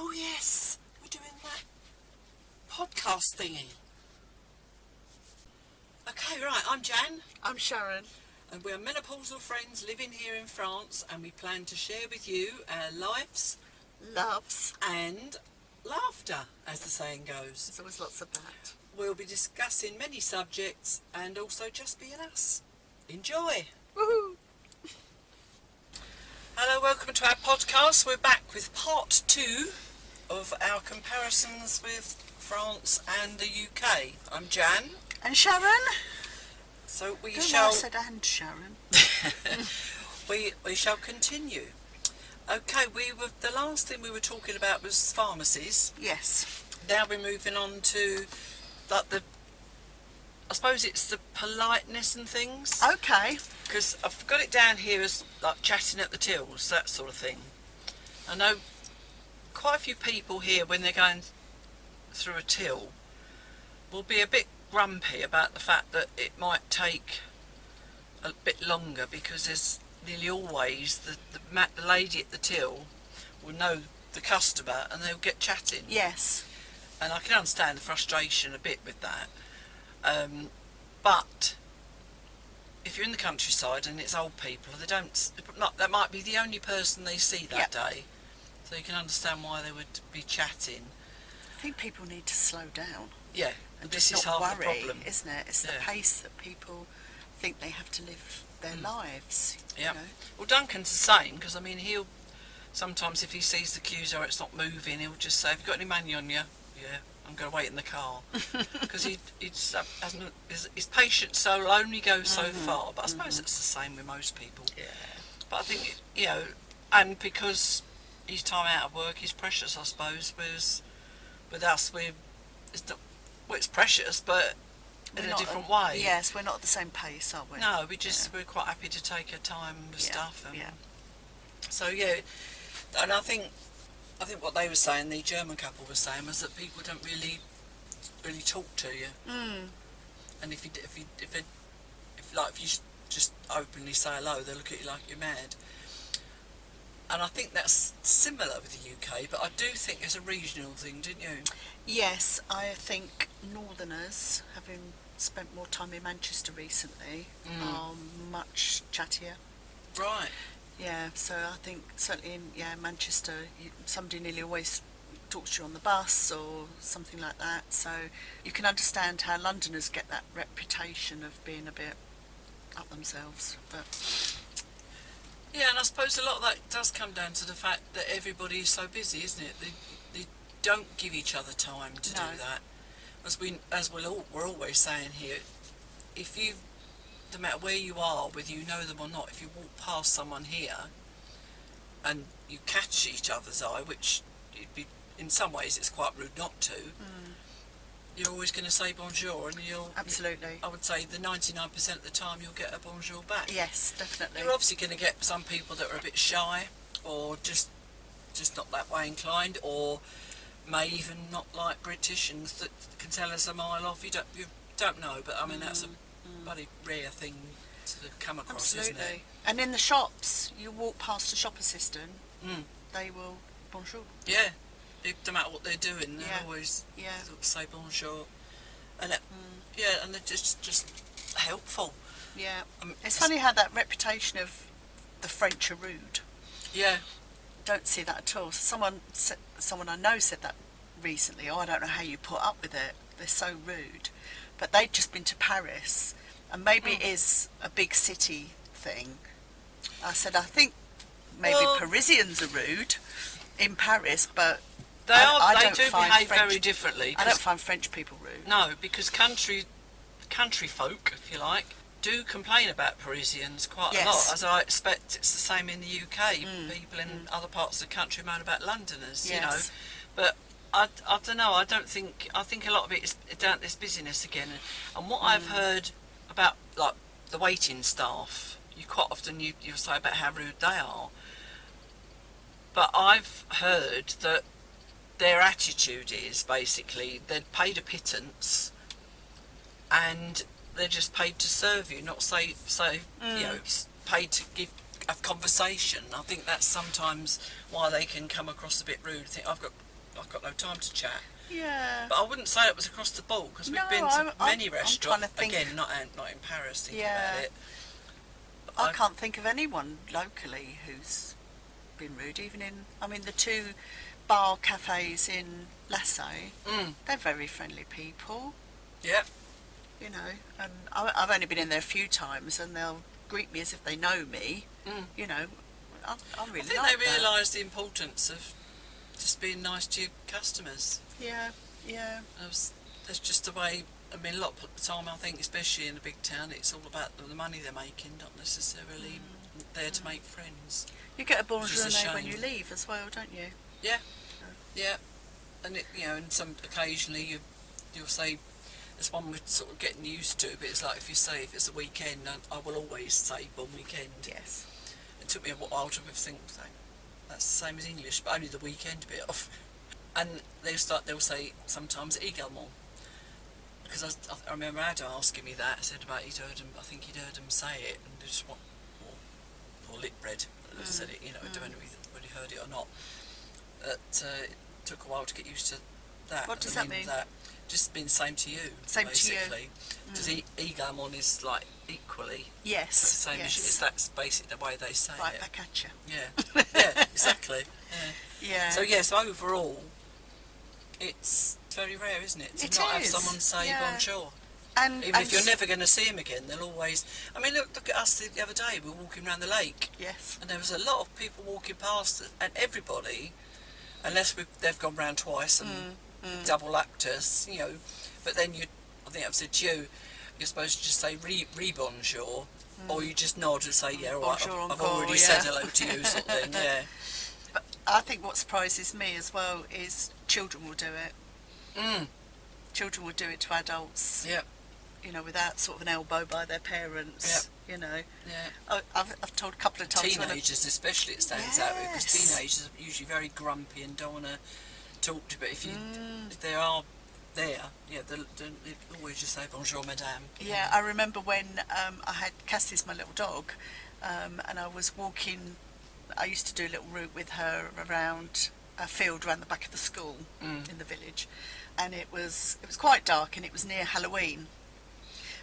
Oh yes, we're doing that podcast thingy. Okay, right, I'm Jan. I'm Sharon. And we're menopausal friends living here in France, and we plan to share with you our lives, Loves. and laughter, as the saying goes. There's always lots of that. We'll be discussing many subjects and also just being us. Enjoy! Woohoo! Hello, welcome to our podcast. We're back with part 2 of our comparisons with France and the UK. I'm Jan. And Sharon? So we Who shall... I said and Sharon. we shall continue. Okay, the last thing we were talking about was pharmacies. Yes. Now we're moving on to I suppose it's the politeness and things. Okay. Because I've got it down here as like chatting at the tills, that sort of thing. I know quite a few people here, when they're going through a till, will be a bit grumpy about the fact that it might take a bit longer, because there's nearly always the lady at the till will know the customer and they'll get chatting. Yes. And I can understand the frustration a bit with that. But if you're in the countryside and it's old people, that might be the only person they see that day. So you can understand why they would be chatting. I think people need to slow down. Yeah, and this is half the problem, isn't it? It's the pace that people think they have to live their lives. Yeah. You know? Well, Duncan's the same, because I mean, he'll sometimes, if he sees the queues or it's not moving, he'll just say, "Have you got any money on you?" "Yeah, I'm going to wait in the car," because his patience will only go so far. But I suppose it's the same with most people. Yeah. But I think and because his time out of work is precious, I suppose. Whereas with us, it's precious, but in a different way. Yes, we're not at the same pace, are we? No, we're quite happy to take our time with stuff. And so and I think what they were saying, the German couple was saying, was that people don't really talk to you. And if you just openly say hello, they look at you like you're mad. And I think that's similar with the UK, but I do think it's a regional thing, didn't you? Yes, I think Northerners, having spent more time in Manchester recently, are much chattier. Right. Yeah, so I think certainly in Manchester, somebody nearly always talks to you on the bus or something like that. So you can understand how Londoners get that reputation of being a bit up themselves. But yeah, and I suppose a lot of that does come down to the fact that everybody is so busy, isn't it? They don't give each other time to do that. As we're always saying here, no matter where you are, whether you know them or not, if you walk past someone here and you catch each other's eye, which in some ways it's quite rude not to, you're always going to say bonjour, and absolutely. I would say the 99% of the time you'll get a bonjour back. Yes, definitely. You're obviously going to get some people that are a bit shy, or just not that way inclined, or may even not like British and that can tell us a mile off. You don't know, but I mean that's a bloody rare thing to come across, absolutely. Isn't it? And in the shops, you walk past a shop assistant, they will bonjour. Yeah, no matter what they're doing, they're always sort of say bonjour, and and they're just helpful. Yeah, it's funny how that reputation of the French are rude. Yeah. Don't see that at all. Someone I know said that recently. I don't know how you put up with it. They're so rude. But they'd just been to Paris, and maybe it is a big city thing. I said, I think maybe Parisians are rude in Paris, but they do behave very differently. I don't find French people rude. No, because country folk, if you like, do complain about Parisians quite a lot, as I expect it's the same in the UK. People in other parts of the country moan about Londoners, you know. But I don't know. I think a lot of it is down to this busyness again. And what I've heard about, like, the waiting staff, quite often you'll say about how rude they are. But I've heard that their attitude is basically they're paid a pittance, and they're just paid to serve you, not say paid to give a conversation. I think that's sometimes why they can come across a bit rude. Think I've got I've got no time to chat. Yeah. But I wouldn't say it was across the board, because we've been to many restaurants. Again, not in Paris, thinking about it. I can't think of anyone locally who's been rude, even in, I mean, the 2 bar cafes in Lasso, they're very friendly people. Yeah. You know, and I've only been in there a few times, and they'll greet me as if they know me. You know, I really like that. I think they realise the importance of just being nice to your customers. Yeah, yeah. That's just the way. I mean, a lot of the time, I think, especially in a big town, it's all about the money they're making, not necessarily there to make friends. You get a bonjour when you leave as well, don't you? Yeah, yeah. And and occasionally you'll say, there's one we're sort of getting used to, but it's like if it's a weekend, I will always say bon weekend. Yes. It took me a while to think that's the same as English, but only the weekend bit off. And they'll say sometimes également. Because I remember Adam asking me that. I said about I think he'd heard him say it, and just what poor lip read said it. I don't know whether he heard it or not. It took a while to get used to that. What does that mean? Just being the same to you. Same basically. to you. Because également is like equally. Yes. The same as you. That's basically the way they say it. Right back at you. Yeah. Yeah. Exactly. Yeah. Yeah. So overall, it's very rare, isn't it? To not have someone say bonjour. And even if you're never going to see them again, they'll always. I mean, look at us the other day. We were walking around the lake. Yes. And there was a lot of people walking past, and everybody, unless they've gone round twice and double lapped us, But then I think I've said to you, you're supposed to just say re bonjour, or you just nod and say all right. I've already said hello to you, sort of thing. Yeah. But I think what surprises me as well is children will do it. Children will do it to adults. Yeah. Without sort of an elbow by their parents. Yeah. Yeah. I've told a couple of times. Teenagers, especially, it stands out because teenagers are usually very grumpy and don't want to talk to. But if they are there, they'll always just say bonjour, madame. Yeah, I remember when I had Cassie's my little dog, and I was walking. I used to do a little route with her around a field around the back of the school in the village, and it was quite dark, and it was near Halloween,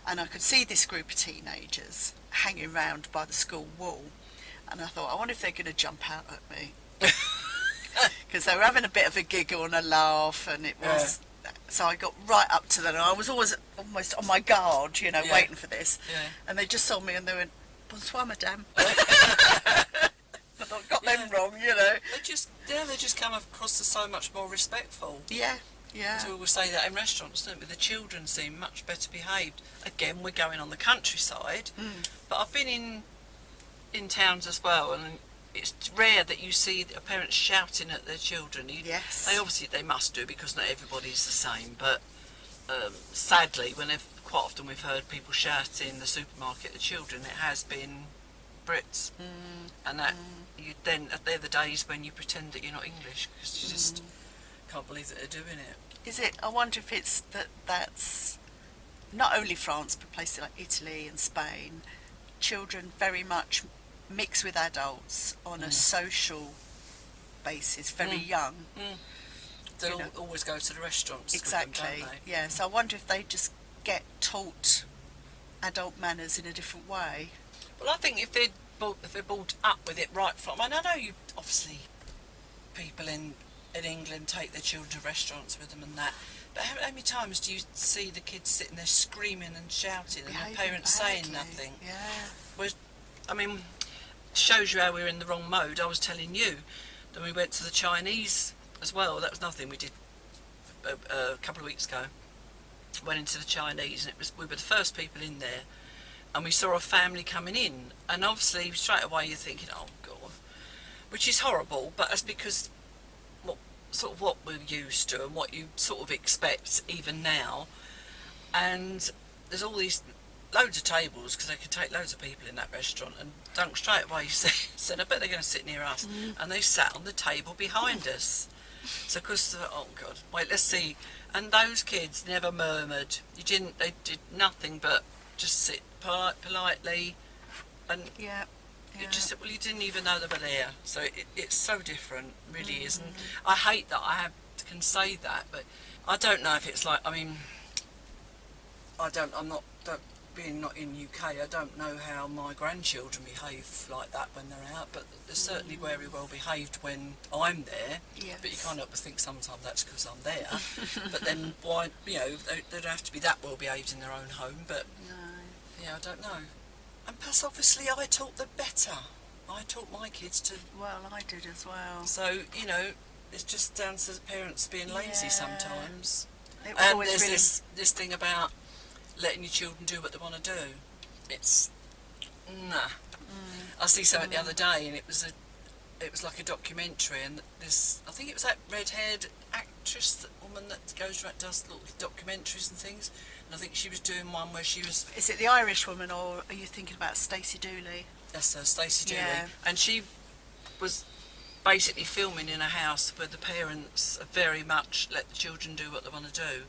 and I could see this group of teenagers hanging around by the school wall, and I thought, I wonder if they're going to jump out at me, because they were having a bit of a giggle and a laugh, and it was. So I got right up to them, and I was always almost on my guard, waiting for this, and they just saw me and they went, bonsoir, madame. I got them wrong, They just come across as so much more respectful. Yeah, yeah. So we will say that in restaurants, don't we? The children seem much better behaved. Again, we're going on the countryside, but I've been in towns as well, and it's rare that you see a parent shouting at their children. Yes. They must do, because not everybody's the same, but sadly, quite often we've heard people shouting in the supermarket at children, it has been Brits, and that they're the days when you pretend that you're not English, because you just can't believe that they're doing it. Is it? I wonder if it's that's not only France, but places like Italy and Spain. Children very much mix with adults on a social basis, very young. They'll always go to the restaurants. Exactly. With them, don't they? Yeah. So I wonder if they just get taught adult manners in a different way. Well, I think if they're brought up with it right from, and I know you obviously people in England take their children to restaurants with them and that, but how many times do you see the kids sitting there screaming and shouting and their parents saying nothing? Yeah. Whereas, I mean, shows you how we're in the wrong mode. I was telling you that we went to the Chinese as well. That was nothing we did a couple of weeks ago. Went into the Chinese, and we were the first people in there, and we saw a family coming in, and obviously straight away you're thinking, oh God, which is horrible, but that's because what we're used to and what you sort of expect even now. And there's all these loads of tables, because they can take loads of people in that restaurant, and don't straight away said, I bet they're going to sit near us, and they sat on the table behind us. So of course, oh God, wait, let's see. And those kids never murmured. They did nothing but just sit politely, and you just said, well, you didn't even know they were there. So it's so different, really is. And I hate that I have to can say that, but I don't know if it's like, I mean, being not in UK, I don't know how my grandchildren behave like that when they're out, but they're certainly very well behaved when I'm there. Yes. But you can't help but think sometimes that's because I'm there. But then why, you know, they don't have to be that well behaved in their own home, but yeah, I don't know. And plus obviously I taught them better. I taught my kids to... Well, I did as well. So, you know, it's just down to the parents being lazy sometimes. And there's really... this thing about letting your children do what they want to do. It's... Nah. I see something the other day, and it was like a documentary, and this, I think it was that red-haired actress, that woman that goes around, does little documentaries and things, and I think she was doing one where she was... Is it the Irish woman, or are you thinking about Stacey Dooley? That's Stacey Dooley. Yeah. And she was basically filming in a house where the parents very much let the children do what they want to do.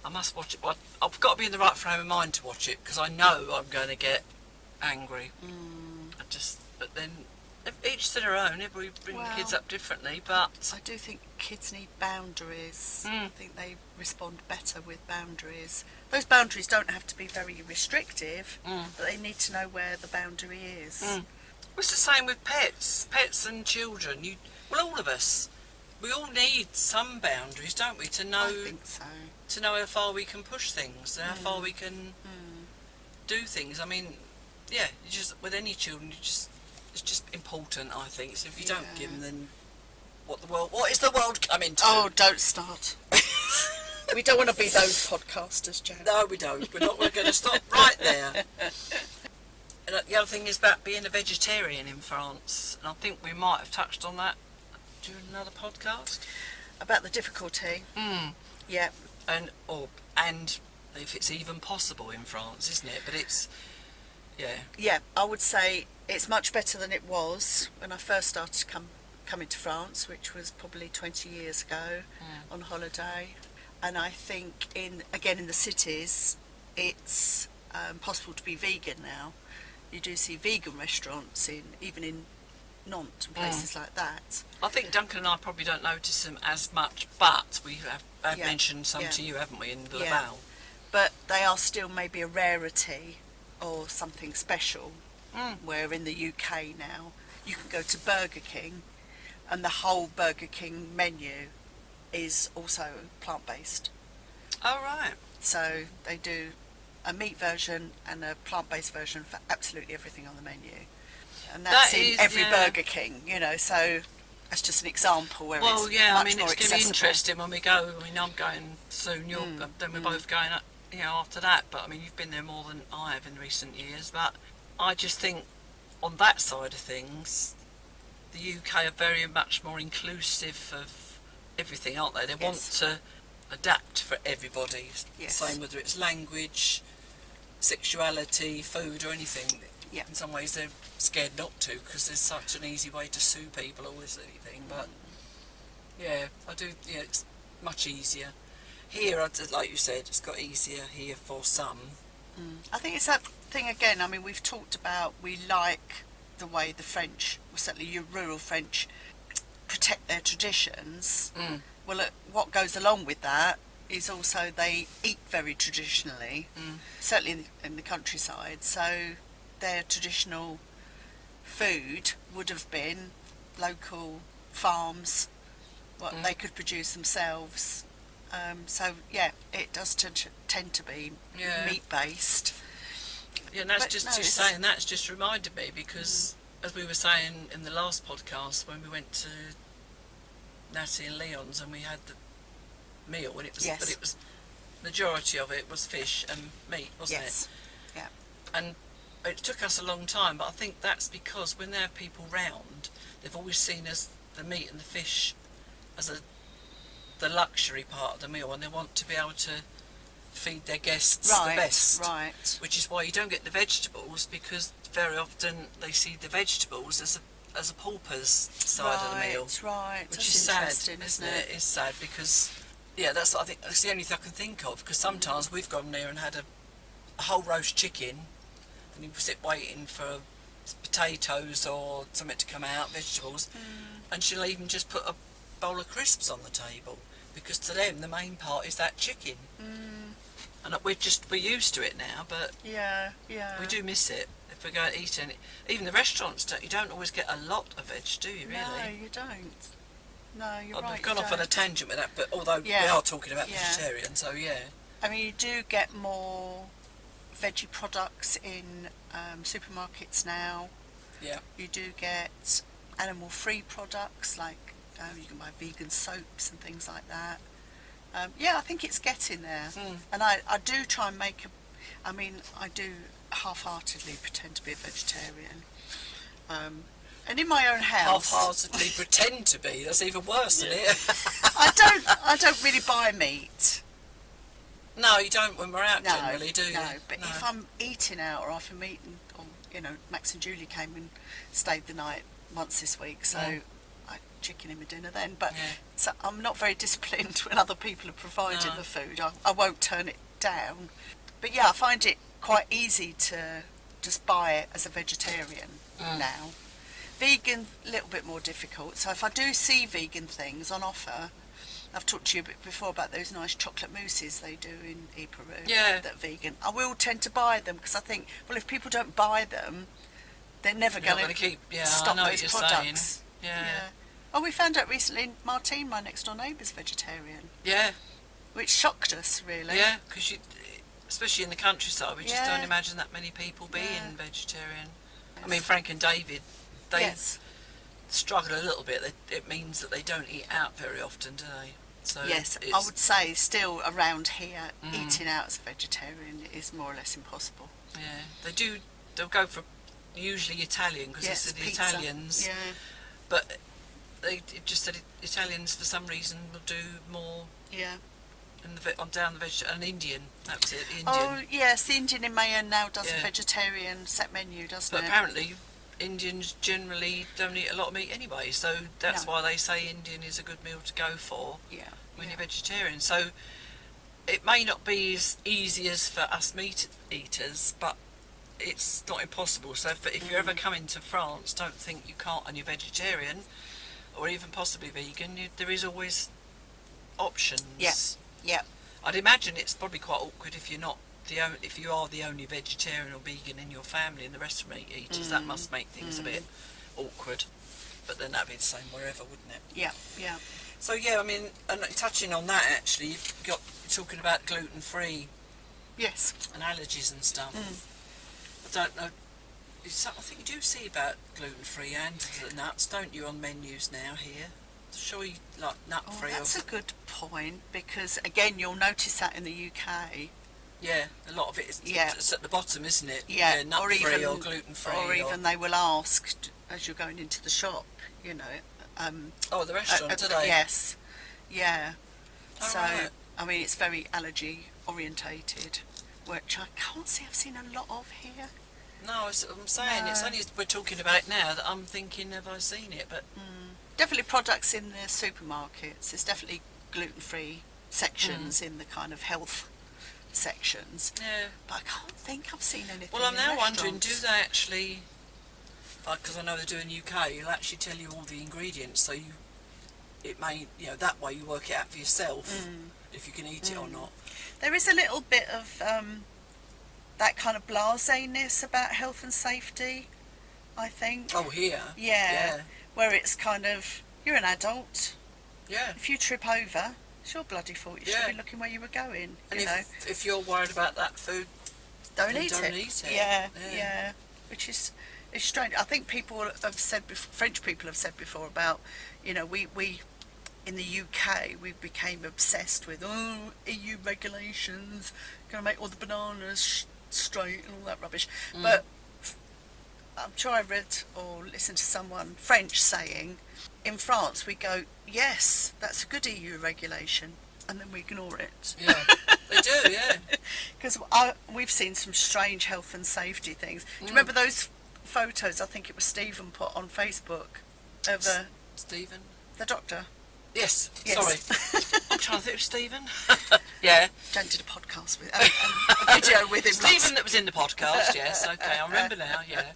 I must watch it. I've got to be in the right frame of mind to watch it, because I know I'm going to get angry. But then each to their own. Everybody bring the kids up differently, but I do think kids need boundaries. I think they respond better with boundaries. Those boundaries don't have to be very restrictive, but they need to know where the boundary is. It's the same with pets and children. All of us, we all need some boundaries, don't we, to know? I think so. To know how far we can push things, how far we can do things. I mean, yeah, you just with any children, it's just important, I think. So if you don't give them, then what is the world coming to? Oh, don't start. We don't want to be those podcasters, Jan. No, we don't. We're going to stop right there. And the other thing is about being a vegetarian in France, and I think we might have touched on that during another podcast. About the difficulty. Yeah. And if it's even possible in France, isn't it? But it's, yeah, I would say it's much better than it was when I first started coming to France, which was probably 20 years ago on holiday. And I think in the cities, it's possible to be vegan now. You do see vegan restaurants even in Nantes and places like that. I think Duncan and I probably don't notice them as much, but we have mentioned some to you, haven't we, in the Laval? But they are still maybe a rarity or something special, where in the UK now you can go to Burger King and the whole Burger King menu is also plant-based. Oh, right. So they do a meat version and a plant-based version for absolutely everything on the menu. And that's in every Burger King, you know, so that's just an example where it's much more I mean, it's accessible. going to be interesting when we go. I mean, I'm going soon, then we're both going up, you know, after that. But, I mean, you've been there more than I have in recent years. But I just think on that side of things, the UK are very much more inclusive of everything, aren't they? They want to adapt for everybody. Same whether it's language, sexuality, food or anything. In some ways they're scared not to, because there's such an easy way to sue people or with anything. But I do. Yeah, it's much easier here. Like you said, it's got easier here for some. I think it's that thing again. I mean, we've talked about we like the way the French, or certainly your rural French, protect their traditions. Well, what goes along with that is also they eat very traditionally, certainly in the countryside. So their traditional food would have been local farms, what they could produce themselves. So it does tend to be meat based. Yeah, and that's that's just reminded me, because as we were saying in the last podcast when we went to Natty and Leon's and we had the meal, and but it was majority of it was fish and meat, wasn't it? Yeah. And it took us a long time, but I think that's because when they have people round, they've always seen the meat and the fish as the luxury part of the meal, and they want to be able to feed their guests the best. Right. Which is why you don't get the vegetables, because very often they see the vegetables as a pauper's side of the meal. Right. Which That's is sad, interesting, isn't it? It's sad because that's I think that's the only thing I can think of, because sometimes we've gone there and had a whole roast chicken, and you sit waiting for potatoes or something to come out, vegetables, and she'll even just put a bowl of crisps on the table. because to them the main part is that chicken. And we're used to it now, but we do miss it if we go and eat it. Even the restaurants, you don't always get a lot of veg, do you, really? No, you don't. No, you're right. We've gone off on a tangent with that, but although we are talking about vegetarian, so yeah. I mean, you do get more veggie products in supermarkets now. Yeah. You do get animal-free products, like you can buy vegan soaps and things like that. I think it's getting there. And I do try and I do half-heartedly pretend to be a vegetarian. And in my own house... Half-heartedly pretend to be? That's even worse, isn't it? I don't really buy meat. No, you don't when we're out generally, do you? No, but if I'm eating out or if I'm eating... Or, Max and Julie came and stayed the night once this week, so... I chicken in my dinner then, but so I'm not very disciplined when other people are providing the food. I won't turn it down. But I find it quite easy to just buy it as a vegetarian now. Vegan, a little bit more difficult. So if I do see vegan things on offer, I've talked to you a bit before about those nice chocolate mousses they do in Peru that are vegan. I will tend to buy them because I think, well, if people don't buy them, they're never going to stop those products. Saying. Yeah. Oh, we found out recently, Martine, my next door neighbour's vegetarian. Yeah. Which shocked us, really. Yeah, because especially in the countryside, we just don't imagine that many people being vegetarian. Yes. I mean, Frank and David, they struggle a little bit. It means that they don't eat out very often, do they? So yes, I would say still around here, eating out as a vegetarian is more or less impossible. Yeah, they'll go for usually Italian because it's the pizza. Italians. Yeah. But they just said Italians for some reason will do more. Yeah. Down the vegetarian, an Indian. That was it. The Indian. Oh yes, the Indian in Mayan now does a vegetarian set menu, doesn't it? But apparently, Indians generally don't eat a lot of meat anyway, so that's why they say Indian is a good meal to go for. When you're vegetarian, so it may not be as easy as for us meat eaters, but it's not impossible. So if you're ever coming to France, don't think you can't and you're vegetarian or even possibly vegan, there is always options. I'd imagine it's probably quite awkward if you are the only vegetarian or vegan in your family and the rest are meat eaters. That must make things a bit awkward, but then that'd be the same wherever, wouldn't it? So I mean, and touching on that, actually, you're talking about gluten-free and allergies and stuff. I don't know. I think you do see about gluten-free and the nuts, don't you, on menus now here? Sure, you like nut-free. That's a good point, because again, you'll notice that in the UK. Yeah, a lot of it is it's at the bottom, isn't it? Yeah, nut-free or gluten-free. Or even they will ask as you're going into the shop, the restaurant, do they? Yes. Yeah. So, I mean, it's very allergy orientated, which I can't say I've seen a lot of here. No, I'm saying it's only we're talking about it now that I'm thinking, have I seen it? But definitely products in the supermarkets. There's definitely gluten-free sections in the kind of health sections. Yeah. But I can't think I've seen anything. Well, I'm now wondering, do they actually? Because I know they do in UK, you'll actually tell you all the ingredients, so it may, that way you work it out for yourself if you can eat it or not. There is a little bit of that kind of blaseness about health and safety, I think. Oh, here? Yeah. Where it's kind of, you're an adult. Yeah. If you trip over, it's your bloody fault. You should be looking where you were going. And if you're worried about that food, don't eat it. Yeah. Which is... It's strange. I think people have said, French people have said before about, we in the UK we became obsessed with EU regulations, going to make all the bananas straight and all that rubbish. But I'm sure I read or listened to someone French saying, in France we go, yes, that's a good EU regulation, and then we ignore it. Yeah, they do. Yeah, because we've seen some strange health and safety things. Do you remember those photos I think it was Stephen put on Facebook of Stephen, the doctor? Yes. Sorry, I'm trying to think of Stephen. Yeah, Jen did a podcast with a video with him. Stephen that was in the podcast. Yes, okay, I remember now. Yeah,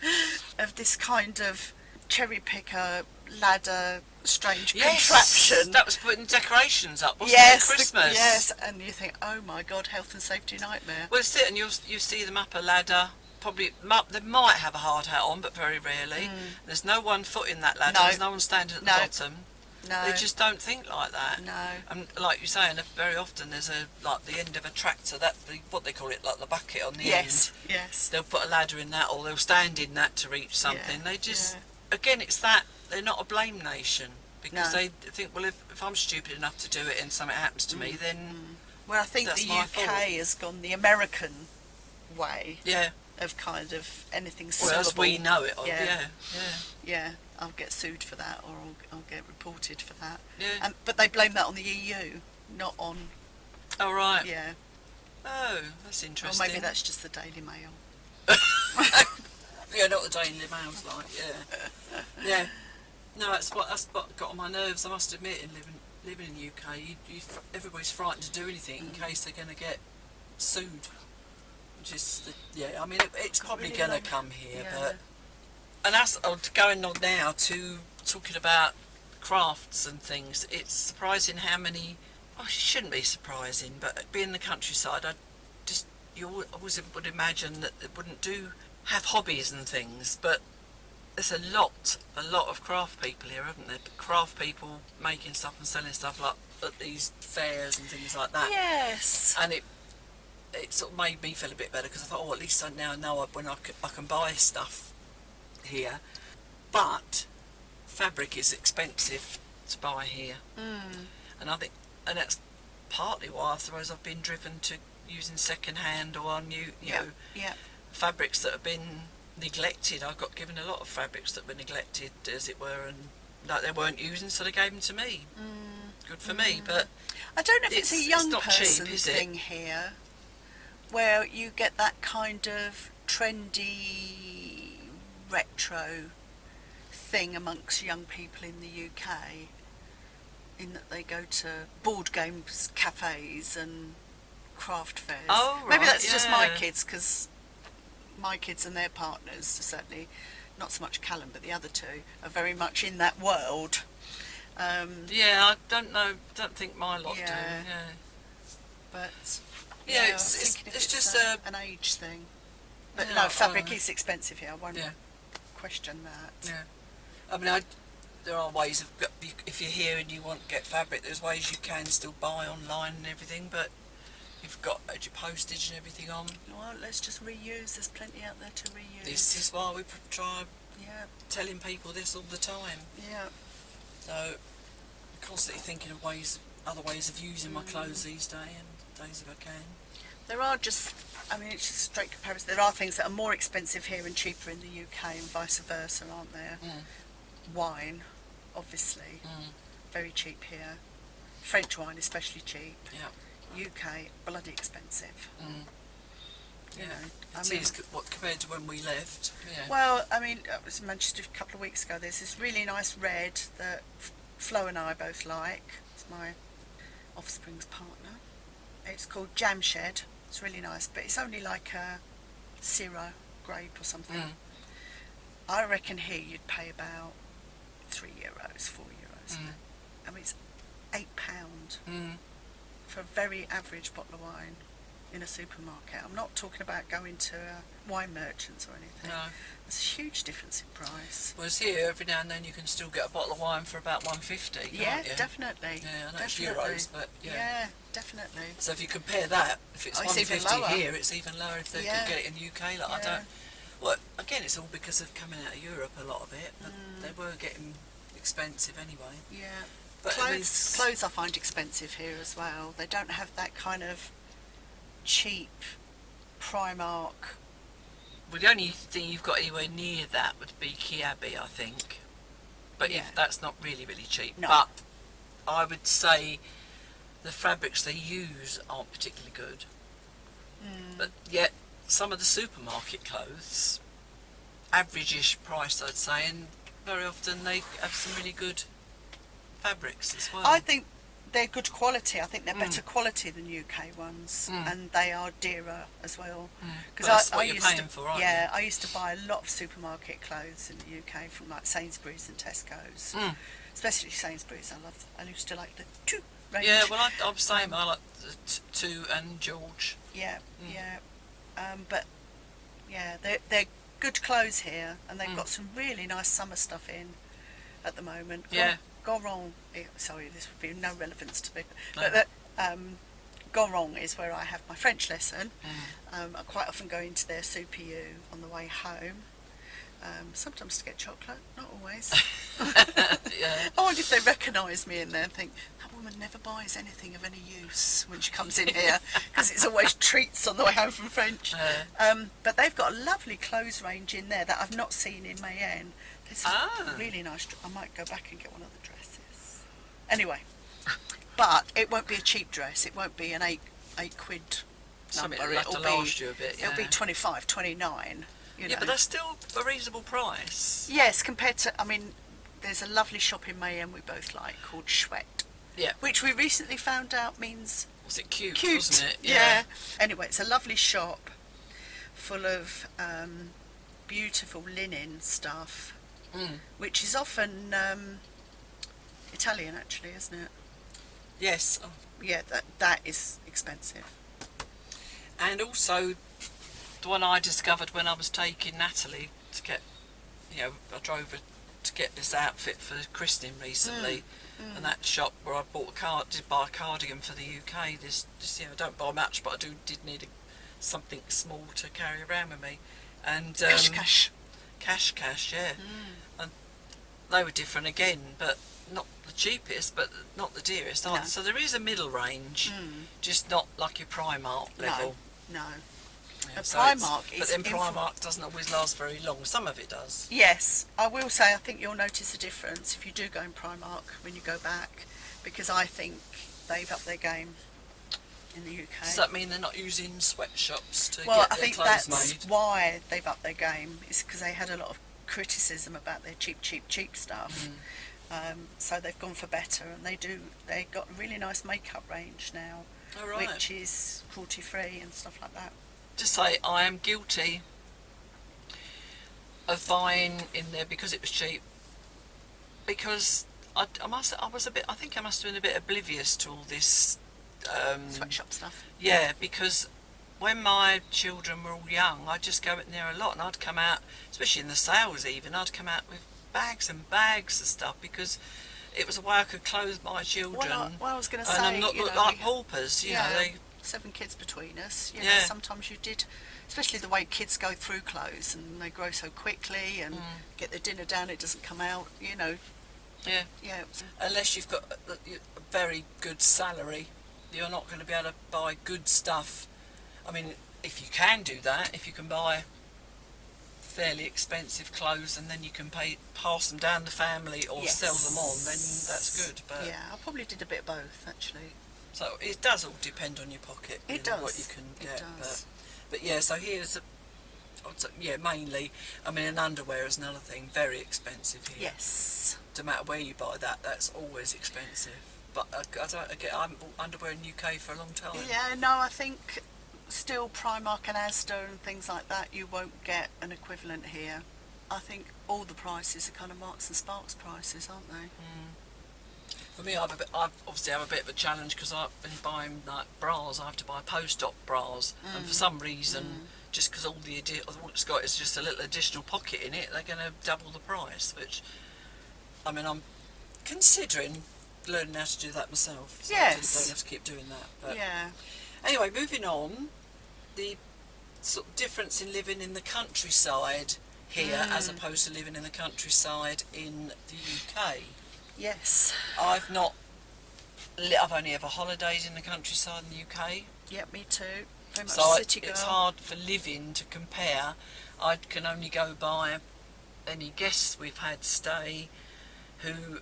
of this kind of cherry picker, ladder, strange contraption. That was putting decorations up, wasn't yes, it, at Christmas? Yes, and you think, oh my God, health and safety nightmare. Well, it's it, and you see them up a ladder. Probably they might have a hard hat on, but very rarely. There's no one foot in that ladder. No. There's no one standing at the bottom. No. They just don't think like that. No. And like you're saying, very often there's the end of a tractor, what they call it, like the bucket on the end. Yes. They'll put a ladder in that, or they'll stand in that to reach something. Yeah. They just, again, it's that they're not a blame nation, because No. they think, well, if I'm stupid enough to do it and something happens to me, then Well, I think that's the my UK fault. has gone the American way Yeah. of kind of anything Well, syllable. as we know it. Yeah. Yeah. Yeah, I'll get sued for that, or I'll get reported for that. Yeah. But they blame that on the EU, not on. Oh, right. Yeah. Oh, that's Or interesting. maybe that's just the Daily Mail. Yeah, not the Daily Mail's like, yeah. Yeah. No, that's what got on my nerves, I must admit, in living in the UK. Everybody's frightened to do anything in case they're going to get sued. Which is, I mean, it's probably really going to long. come here, Yeah. but... And that's going on now to talking about crafts and things. It's surprising how many... Oh, it shouldn't be surprising, but being the countryside, you always would imagine that they wouldn't have hobbies and things, but there's a lot of craft people here, haven't there? Craft people making stuff and selling stuff like at these fairs and things like that. Yes. And it sort of made me feel a bit better, because I thought, oh, at least I now know when I can buy stuff here. But fabric is expensive to buy here, and I think, and that's partly why I suppose I've been driven to using second hand or new fabrics that have been neglected. I got given a lot of fabrics that were neglected, as it were, and like they weren't using, so they gave them to me. Good for me, but I don't know if it's a young not person cheap, is it? thing here, where you get that kind of trendy retro thing amongst young people in the UK, in that they go to board games cafes and craft fairs. Oh, Maybe right, that's just my yeah. kids, because my kids and their partners, certainly not so much Callum but the other two, are very much in that world. I don't think my lot do. Yeah. Yeah. But Yeah, I was it's thinking if just an age thing. But Yeah, no, fabric is expensive here. I won't Yeah. question that. Yeah. I mean, there are ways of, if you're here and you want to get fabric, there's ways you can still buy online and everything, but you've got your postage and everything on. Well, let's just reuse. There's plenty out there to reuse. This is why we try Yeah, telling people this all the time. yeah. So, I'm constantly thinking of other ways of using my clothes these days if I can. There are just, I mean, it's just a straight comparison. There are things that are more expensive here and cheaper in the UK and vice versa, aren't there? Wine, obviously, very cheap here. French wine especially cheap. Yeah. UK, bloody expensive. You know, It is compared to when we left. Yeah. Well, I mean, I was in Manchester a couple of weeks ago. There's this really nice red that Flo and I both like. It's my offspring's partner. It's called Jam Shed. It's really nice, but it's only like a Syrah grape or something. I reckon here you'd pay about €3, €4. I mean, it's £8 for a very average bottle of wine in a supermarket. I'm not talking about going to wine merchants or anything. No. There's a huge difference in price. Whereas here, every now and then you can still get a bottle of wine for about £1.50. Yeah, can't you? definitely. Yeah, I know it's Definitely. euros, but Yeah, definitely. So if you compare that, if it's It's even £1.50 lower. here, it's even lower if they Yeah. could get it in the UK. Like I Yeah. don't. Well, again, it's all because of coming out of Europe. A lot of it, but they were getting expensive anyway. Yeah. But I mean, Clothes I find expensive here as well. They don't have that kind of cheap Primark. well, the only thing you've got anywhere near that would be Kiabi, I think. But Yeah. if that's not really, really cheap. No. But I would say the fabrics they use aren't particularly good. But yet, some of the supermarket clothes, average-ish price, I'd say, and very often they have some really good fabrics as well. I think they're good quality. I think they're better quality than UK ones, and they are dearer as well. Because that's what you're paying for, aren't you? Yeah, I used to buy a lot of supermarket clothes in the UK from like Sainsbury's and Tesco's, especially Sainsbury's. I used to like the two range. Yeah, well, I'm the same. I like the two and George. Yeah, yeah, but yeah, they're good clothes here, and they've got some really nice summer stuff in at the moment. Yeah. Gorong, sorry, this would be no relevance to me, but Gorong is where I have my French lesson. I quite often go into their Super U on the way home. Sometimes to get chocolate, not always. Yeah. I wonder if they recognise me in there and think, that woman never buys anything of any use when she comes in here, because it's always treats on the way home from French. But they've got a lovely clothes range in there that I've not seen in Mayenne. There's really nice. I might go back and get one of the dresses. Anyway, but it won't be a cheap dress. It won't be an eight quid number. Something that'll last you a bit. It'll be 25, 29. You know. Yeah, but that's still a reasonable price. Yes, compared to, I mean, there's a lovely shop in Mayenne we both like called Chouette. Yeah. Which we recently found out means Was it cute? cute, Wasn't it? Yeah. Anyway, it's a lovely shop full of beautiful linen stuff, which is often Italian, actually, isn't it? Yes. Yeah, that is expensive. And also, the one I discovered when I was taking Natalie to get, I drove her to get this outfit for christening recently, and that shop where I did buy a cardigan for the UK. This I don't buy much, but I did need something small to carry around with me, and cash, yeah. And they were different again, but not the cheapest, but not the dearest either. No. So there is a middle range, just not like your Primark level. No. Yeah, Primark but then Primark doesn't always last very long. Some of it does. Yes, I will say I think you'll notice a difference if you do go in Primark when you go back, because I think they've upped their game in the UK. Does that mean they're not using sweatshops to Well, get I their think clothes that's made? why they've upped their game, is because they had a lot of criticism about their cheap stuff. So they've gone for better, and they got a really nice makeup range now, which is cruelty free and stuff like that. To say I am guilty of buying in there because it was cheap, because I think I must have been a bit oblivious to all this Sweatshop stuff. Yeah, because when my children were all young, I'd just go in there a lot, and I'd come out, especially in the sales even, I'd come out with bags and bags of stuff, because it was a way I could clothe my children. Well, I was going to say, and I'm not look like paupers, you know. 7 kids between us. You know, Yeah. sometimes you did, especially the way kids go through clothes and they grow so quickly and get their dinner down, it doesn't come out. You know. Yeah. Yeah. Unless you've got a very good salary, you're not going to be able to buy good stuff. I mean, if you can do that, if you can buy fairly expensive clothes and then you can pass them down the family or sell them on, then that's good. But yeah, I probably did a bit of both, actually. So it does all depend on your pocket, It does. what you can get. It does. But yeah, so here's mainly, I mean, and underwear is another thing, very expensive here. Yes. No matter where you buy that, that's always expensive. But I haven't bought underwear in the UK for a long time. Yeah, no, I think still Primark and Asda and things like that, you won't get an equivalent here. I think all the prices are kind of Marks and Sparks prices, aren't they? For me, I obviously have a bit of a challenge, because I've been buying like bras. I have to buy post-op bras, and for some reason, just because all it's got is just a little additional pocket in it, they're going to double the price. Which, I mean, I'm considering learning how to do that myself. So Yes. I don't have to keep doing that. But Yeah. anyway, moving on, the sort of difference in living in the countryside here as opposed to living in the countryside in the UK. Yes. I've only ever holidayed in the countryside in the UK. Yeah, me too. Very much So city girl. it's hard for living to compare. I can only go by any guests we've had stay who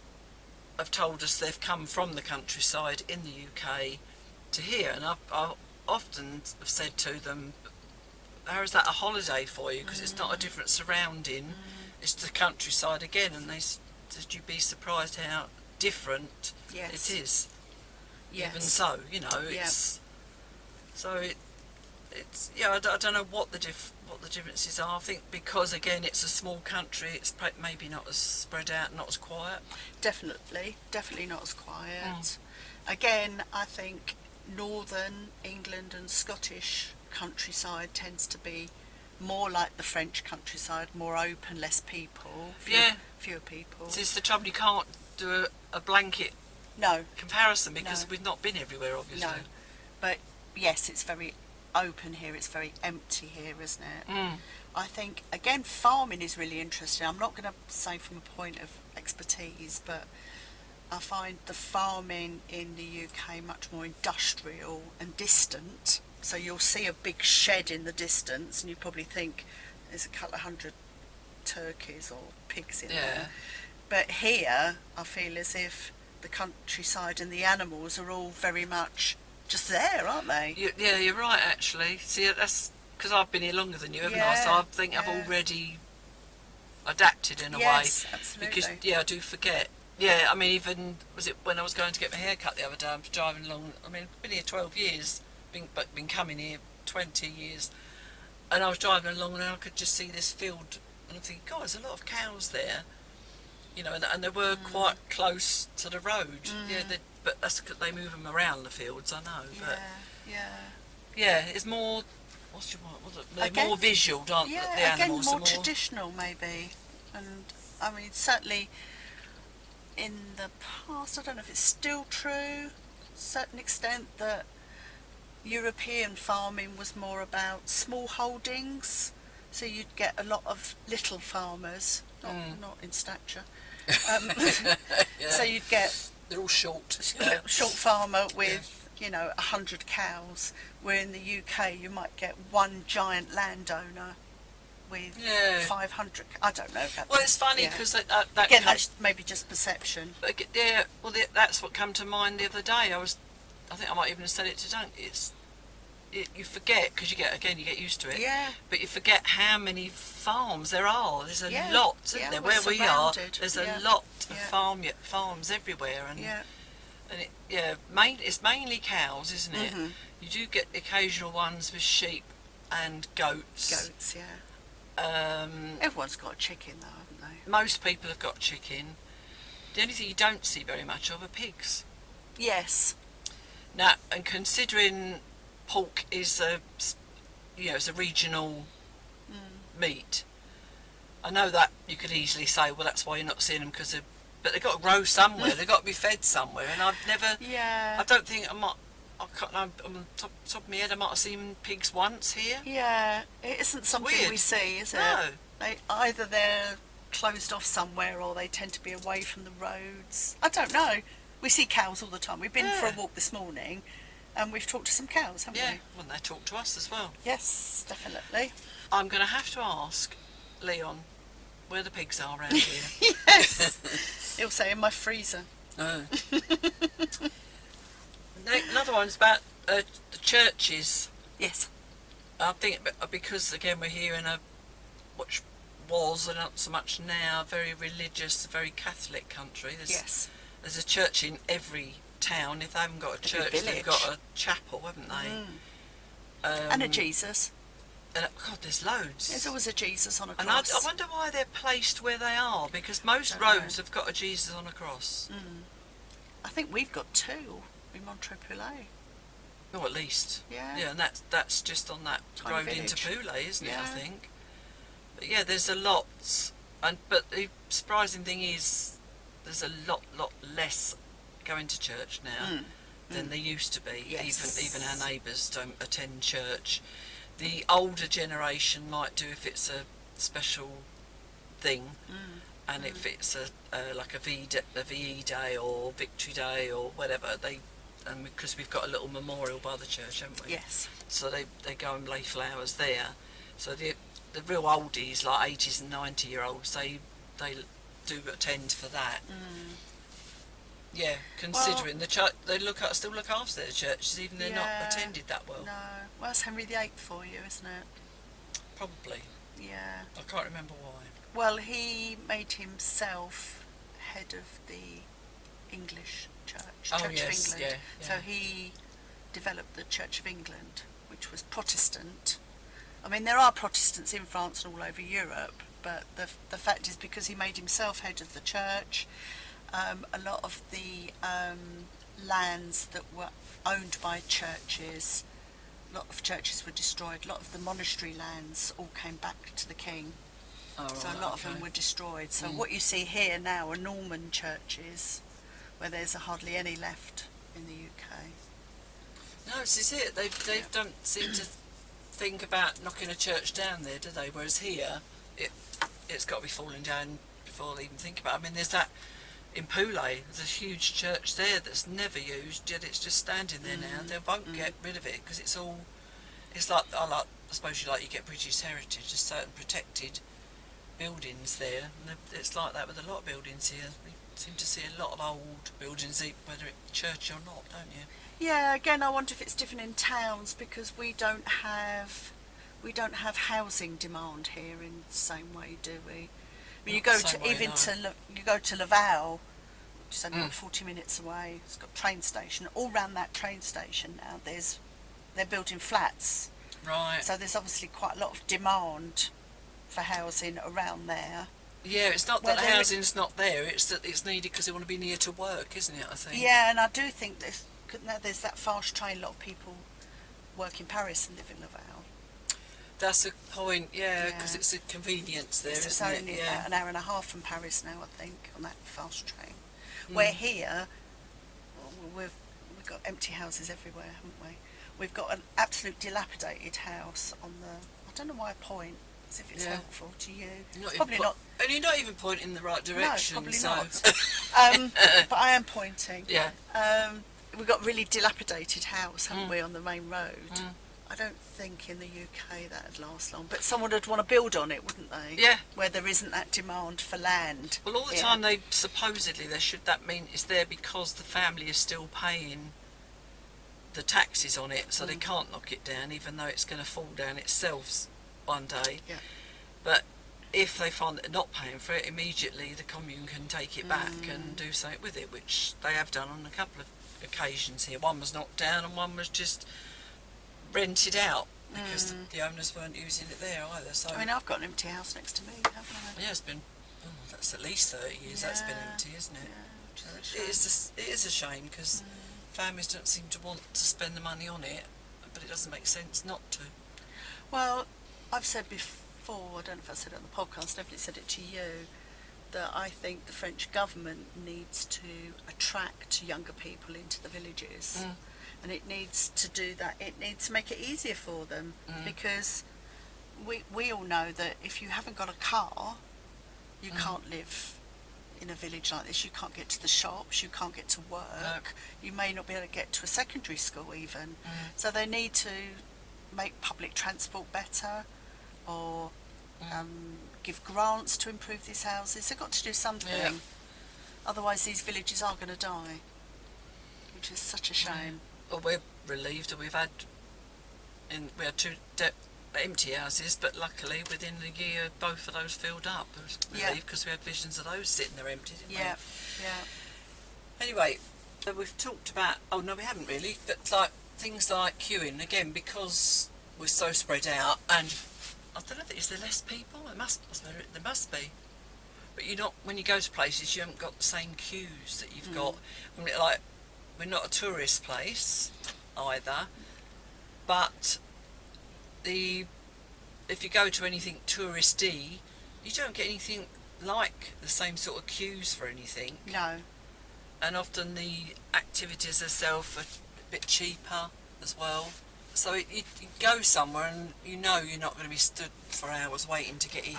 have told us they've come from the countryside in the UK to here, and I've often have said to them, how is that a holiday for you? Because it's not a different surrounding, it's the countryside again. And they said, you'd be surprised how different Yes. it is. Yes. Even so, you know, it's so it's yeah. I don't know what the differences are. I think because again it's a small country, it's maybe not as spread out, not as quiet. Definitely not as quiet. Again, I think northern England and Scottish countryside tends to be more like the French countryside, more open, less people, fewer people. This is the trouble, you can't do a blanket comparison because we've not been everywhere, obviously. No, but yes, it's very open here, it's very empty here, isn't it? I think, again, farming is really interesting. I'm not going to say from a point of expertise, but I find the farming in the UK much more industrial and distant. So you'll see a big shed in the distance and you probably think there's a couple of hundred turkeys or pigs in there. But here, I feel as if the countryside and the animals are all very much just there, aren't they? Yeah, you're right, actually. See, that's because I've been here longer than you, haven't I? So I think I've already adapted in a way. Yes, absolutely. Because, I do forget. Yeah, I mean, even, was it when I was going to get my hair cut the other day, I was driving along, I mean, I've been here 12 years, but been coming here 20 years, and I was driving along and I could just see this field, and I'm thinking, God, there's a lot of cows there, you know, and they were quite close to the road. But that's because they move them around the fields, I know. But yeah, it's more. They're more visual, aren't the animals? Again, more traditional, maybe. And I mean, certainly in the past, I don't know if it's still true, to a certain extent, that European farming was more about small holdings. So you'd get a lot of little farmers, not in stature. So you'd get. They're all short. Short farmer with, 100 cows, where in the UK you might get one giant landowner with 500. I don't know. Well, it's funny because that's maybe just perception. That's what came to mind the other day. I think I might even have said it to Dunk. You forget because you get used to it. Yeah. But you forget how many farms there are. There's a lot, isn't there? Where we are, there's a lot of farms everywhere, and it's mainly cows, isn't it? Mm-hmm. You do get occasional ones with sheep and goats. Goats, everyone's got a chicken, though, haven't they? Most people have got chicken. The only thing you don't see very much of are pigs. Yes. Now, and considering pork is it's a regional meat. I know that you could easily say, well, that's why you're not seeing them but they've got to grow somewhere. They've got to be fed somewhere, and I've never. Yeah. I don't think on the top of my head, I might have seen pigs once here. Yeah, it isn't something we see, is it? No. Either they're closed off somewhere, or they tend to be away from the roads. I don't know. We see cows all the time. We've been for a walk this morning. And we've talked to some cows, haven't we? Yeah, well, they talk to us as well. Yes, definitely. I'm going to have to ask Leon where the pigs are around here. Yes. He'll say in my freezer. Oh. Another one's about the churches. Yes. I think because, again, we're here in which was, and not so much now, very religious, very Catholic country. There's a church in every town. If they haven't got a church, they've got a chapel, haven't they? And a Jesus. And God, there's loads. There's always a Jesus on a and cross. I wonder why they're placed where they are, because most roads have got a Jesus on a cross. I think we've got two in Montreux-Poulet. Oh, at least. Yeah. And that's just on that Tiny road village. into Poulet, isn't it? I think. But yeah, there's a lot. But the surprising thing is, there's a lot less going to church now than there used to be. Yes. Even our neighbours don't attend church. The older generation might do if it's a special thing, and if it's like a VE Day or Victory Day or whatever, because we've got a little memorial by the church, haven't we? Yes. So they go and lay flowers there. So the real oldies, like 80s and 90-year-olds, they do attend for that. Yeah, considering the church, they still look after their churches, even they're not attended that well. No, well, it's Henry VIII for you, isn't it? Probably. Yeah. I can't remember why. Well, he made himself head of the English church, Oh, Church yes, of England. yeah. So he developed the Church of England, which was Protestant. I mean, there are Protestants in France and all over Europe, but the fact is, because he made himself head of the church, a lot of the lands that were owned by churches, a lot of churches were destroyed. A lot of the monastery lands all came back to the king. Oh, So right, a lot of them were destroyed. So what you see here now are Norman churches, where there's hardly any left in the UK. No, this is it. They don't seem to think about knocking a church down there, do they? Whereas here, it's got to be falling down before they even think about it. I mean, there's that in Poulet, there's a huge church there that's never used, yet it's just standing there now. They won't get rid of it because it's like, I suppose you get British heritage, there's certain protected buildings there. And it's like that with a lot of buildings here. We seem to see a lot of old buildings, whether it's church or not, don't you? Yeah, again, I wonder if it's different in towns, because we don't have housing demand here in the same way, do we? I mean, you go to Laval, which is only 40 minutes away. It's got a train station. All around that train station now, they're building flats. Right. So there's obviously quite a lot of demand for housing around there. Yeah, it's not that the housing's not there, it's that it's needed because they want to be near to work, isn't it, I think? Yeah, and I do think there's that fast train. A lot of people work in Paris and live in Laval. That's a point, yeah, because it's a convenience there, It's isn't only it? Yeah. an hour and a half from Paris now, I think, on that fast train. Where here, we've got empty houses everywhere, haven't we? We've got an absolute dilapidated house on the... I don't know why I point, as if it's helpful to you. It's probably not... And you're not even pointing in the right direction. No, probably so. not. But I am pointing. Yeah. We've got a really dilapidated house, haven't we, on the main road. I don't think in the UK that would last long, but someone would want to build on it, wouldn't they? Yeah. Where there isn't that demand for land. Well, all the time that mean it's there because the family is still paying the taxes on it, so they can't knock it down, even though it's going to fall down itself one day. Yeah. But if they find that they're not paying for it, immediately the commune can take it back and do something with it, which they have done on a couple of occasions here. One was knocked down and one was just rented out because the owners weren't using it there either. So I mean, I've got an empty house next to me, haven't I? yeah, it's been that's at least 30 years that's been empty, isn't it? Yeah, It is a shame because families don't seem to want to spend the money on it, but it doesn't make sense not to. Well, I've said before, I don't know if I said it on the podcast, I definitely said it to you, that I think the French government needs to attract younger people into the villages. And it needs to do that. It needs to make it easier for them, because we all know that if you haven't got a car, you can't live in a village like this. You can't get to the shops, you can't get to work, you may not be able to get to a secondary school even. So they need to make public transport better, or give grants to improve these houses. They've got to do something, otherwise these villages are going to die, which is such a shame. Well, we're relieved that we had two empty houses, but luckily within a year both of those filled up. I was relieved because we had visions of those sitting there empty, didn't we? Yeah. Anyway, we've talked about, oh no we haven't really, but like things like queuing, again, because we're so spread out, and I don't know, is there less people? There must be. But you're not, when you go to places, you haven't got the same queues that you've got. I mean, like, we're not a tourist place either, but if you go to anything touristy, you don't get anything like the same sort of queues for anything. No. And often the activities themselves are a bit cheaper as well. So you go somewhere and you know you're not going to be stood for hours waiting to get in.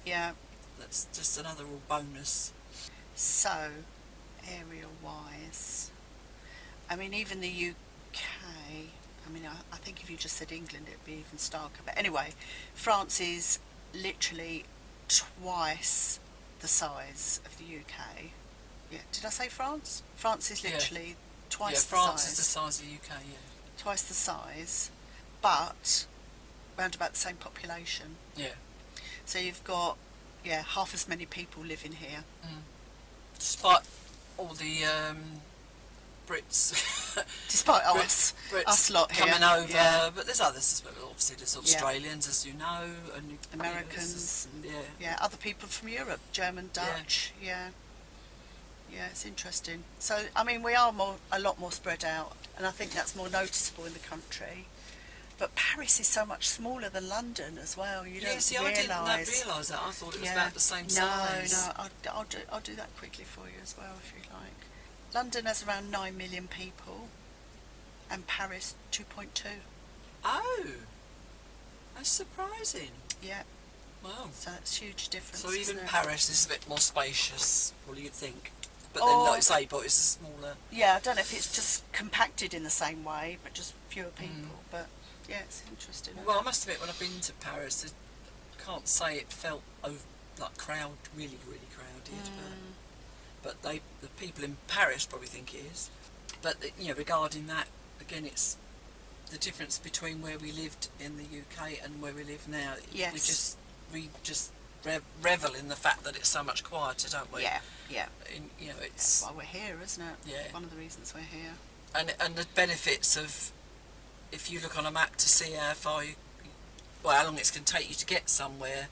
Yeah. That's just another real bonus. So, area-wise, I mean, even the UK, I mean, I think if you just said England, it'd be even starker. But anyway, France is literally twice the size of the UK. Yeah, did I say France? France is literally twice the size. Yeah, France is the size of the UK, Twice the size, but round about the same population. Yeah. So you've got, half as many people living here. Despite all the Brits, Despite Brits us lot here. coming over, Yeah. but there's others as well. Obviously, there's Australians, as you know, and Americans. Yeah, other people from Europe, German, Dutch. Yeah. Yeah, it's interesting. So, I mean, we are a lot more spread out, and I think that's more noticeable in the country. But Paris is so much smaller than London as well. You don't see, realise. I didn't realise that. I thought it was about the same size. No, I'll do that quickly for you as well, if you like. London has around 9 million people, and Paris 2.2. Oh, that's surprising. Yeah. Wow. So that's a huge difference. So even isn't it? Paris is a bit more spacious, what do you think? But then, like you say, but it's a smaller... Yeah, I don't know if it's just compacted in the same way, but just fewer people. But yeah, it's interesting. Well, I must admit, when I've been to Paris, I can't say it felt like really, really crowded. But the people in Paris probably think it is. But regarding that, again, it's the difference between where we lived in the UK and where we live now. Yes. We just revel in the fact that it's so much quieter, don't we? Yeah. It's... That's why we're here, isn't it? Yeah. One of the reasons we're here. And the benefits of, if you look on a map to see how long it's going to take you to get somewhere,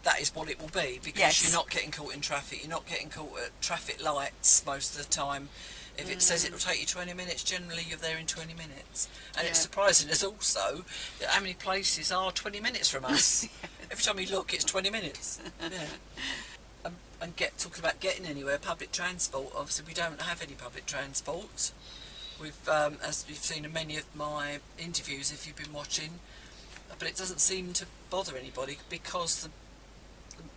that is what it will be, because you're not getting caught in traffic, you're not getting caught at traffic lights most of the time. If it says it will take you 20 minutes, generally you're there in 20 minutes. And it's surprising as also that how many places are 20 minutes from us. Every time you look, it's 20 minutes. Yeah. And talking about getting anywhere, public transport, obviously we don't have any public transport. We've, as you've seen in many of my interviews, if you've been watching, but it doesn't seem to bother anybody because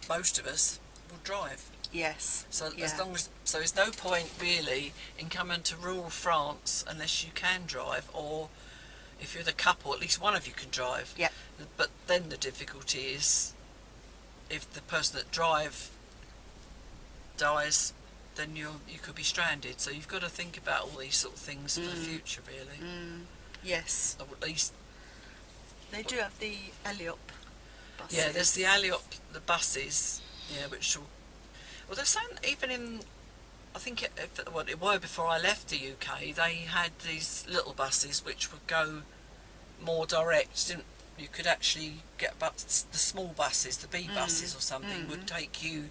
most of us will drive. Yes. So there's no point really in coming to rural France unless you can drive, or if you're the couple, at least one of you can drive. Yeah. But then the difficulty is if the person that drive dies, then you could be stranded. So you've got to think about all these sort of things for the future, really. Yes. Or at least they do have the Alliop buses. Yeah, there's the Alliop, the buses. Yeah, which will. Well, they're saying even in, I think it were before I left the UK, they had these little buses which would go more direct. You could actually get the small buses, the B buses or something, would take you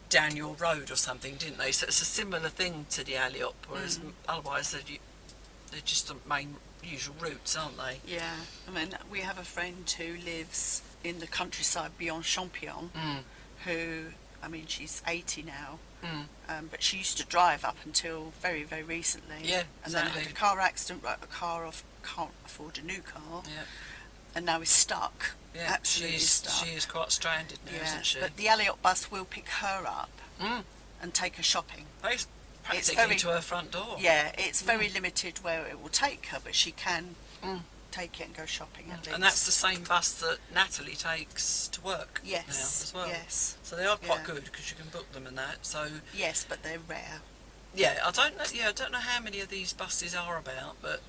down your road or something, didn't they? So it's a similar thing to the Alliop, whereas otherwise they're just the main usual routes, aren't they? Yeah, I mean, we have a friend who lives in the countryside beyond Champion, who, I mean, she's 80 now, but she used to drive up until very, very recently. Yeah, and then had a car accident, wrote a car off, can't afford a new car, and now is stuck. Yeah, absolutely stuck. She is quite stranded now, isn't she? But the Alliop bus will pick her up and take her shopping. It's practically to her front door. Yeah, it's very limited where it will take her, but she can take it and go shopping at least. And that's the same bus that Natalie takes to work now as well. Yes. So they are quite good because you can book them and that. So yes, but they're rare. Yeah, I don't know. Yeah, I don't know how many of these buses are about, but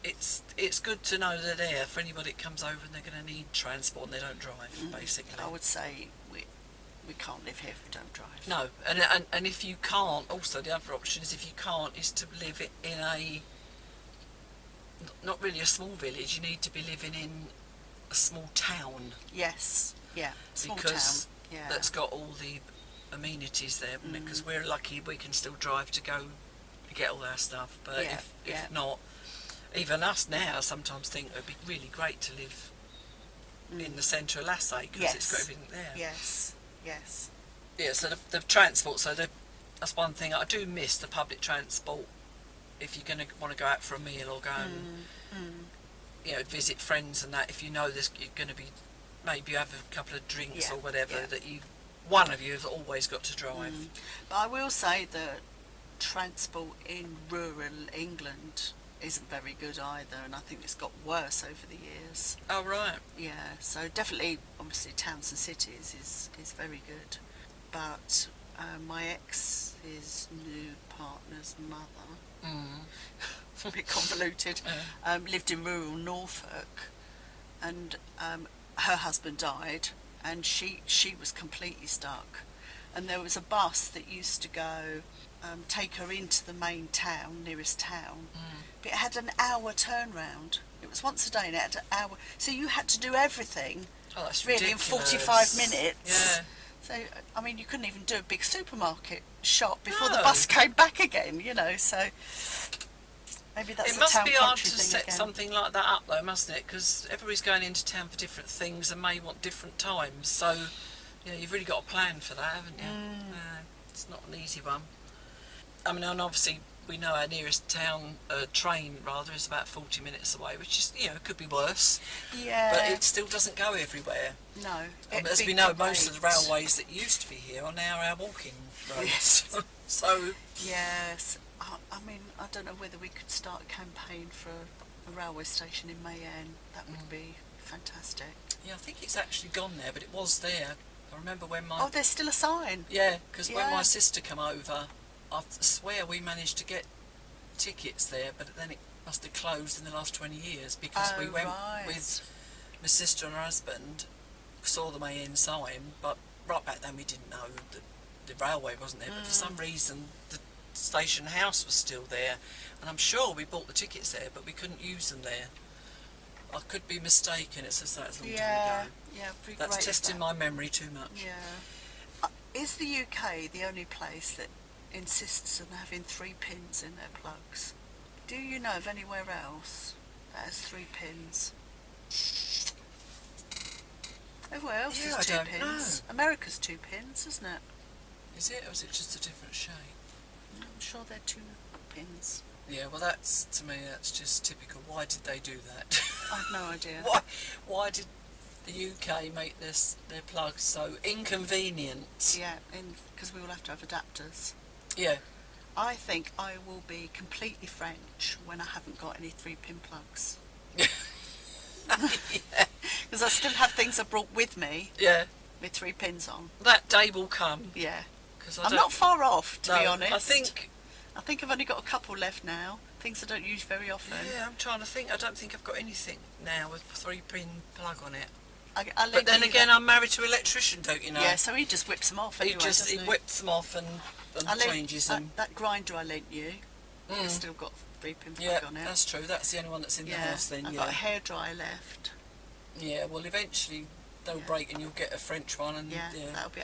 it's good to know they're there for anybody that comes over and they're going to need transport and they don't drive. Basically, I would say we can't live here if we don't drive. No, and if you can't, also the other option is if you can't, is to live in a not really a small village. You need to be living in a small town. Yes, yeah, small because town. Yeah, that's got all the amenities there. Because we're lucky we can still drive to go to get all our stuff. But if not, even us now sometimes think it would be really great to live in the centre of Lassay because it's got everything there. Yes. Yeah, so the transport, that's one thing. I do miss the public transport if you're going to want to go out for a meal or go and visit friends and that. If you know you're going to be, maybe you have a couple of drinks or whatever, that one of you has always got to drive. But I will say that transport in rural England isn't very good either, and I think it's got worse over the years. Oh, right. Yeah, so definitely, obviously, towns and cities is very good. But my ex's new partner's mother, a bit convoluted, lived in rural Norfolk, and her husband died, and she was completely stuck. and there was a bus that used to go take her into the main town, nearest town, but it had an hour turnaround. It was once a day and it had an hour, so you had to do everything that's really ridiculous. in 45 minutes. Yeah. So, I mean, you couldn't even do a big supermarket shop before the No. bus came back again, you know, so maybe that's It a must town be hard country to thing set again. something like that up though, mustn't it? Because everybody's going into town for different things and may want different times. So, yeah, you've really got a plan for that, haven't you? It's not an easy one. I mean, and obviously we know our nearest town, train rather, is about 40 minutes away, which is, you know, could be worse. Yeah. But it still doesn't go everywhere. No. As we know, most of the railways that used to be here are now our walking roads. Yes. So, Yes. I mean, I don't know whether we could start a campaign for a railway station in Mayenne. That would be fantastic. yeah, I think it's actually gone there, but it was there. I remember when my... Oh, there's still a sign. Yeah, because when Yeah. my sister came over, I swear we managed to get tickets there, but then it must have closed in the last 20 years because we went with my sister and her husband, saw the Mayenne sign, but right back then we didn't know that the railway wasn't there, but for some reason the station house was still there, and I'm sure we bought the tickets there, but we couldn't use them there. I could be mistaken, it's just that long time ago. Yeah, pretty That's great testing that. my memory too much. Yeah. Is the UK the only place that insists on having 3 pins in their plugs? Do you know of anywhere else that has 3 pins? Everywhere else Yeah, is I 2 don't pins. America's 2 pins, isn't it? Is it, or is it just a different shape? I'm sure they're 2 pins. Yeah, well, that's, to me, that's just typical. Why did they do that? I've no idea. Why did the UK make their plugs so inconvenient? Yeah, because we all have to have adapters. Yeah. I think I will be completely French when I haven't got any 3-pin plugs. Yeah. Because I still have things I brought with me Yeah. with 3 pins on. That day will come. Yeah. 'Cause I'm not far off, to be honest. I I think I've only got a couple left now. Things I don't use very often. Yeah, I'm trying to think. I don't think I've got anything now with a 3-pin plug on it. I'll But then again, I'm married to an electrician, don't you know? Yeah, so he just whips them off anyway, He whips them off and changes them. That grinder I lent you, it's still got 3-pin plug Yeah, on it. that's true. That's the only one that's in the house then, I've yeah. got a hairdryer left. Yeah, well, eventually they'll break and you'll get a French one. And Yeah,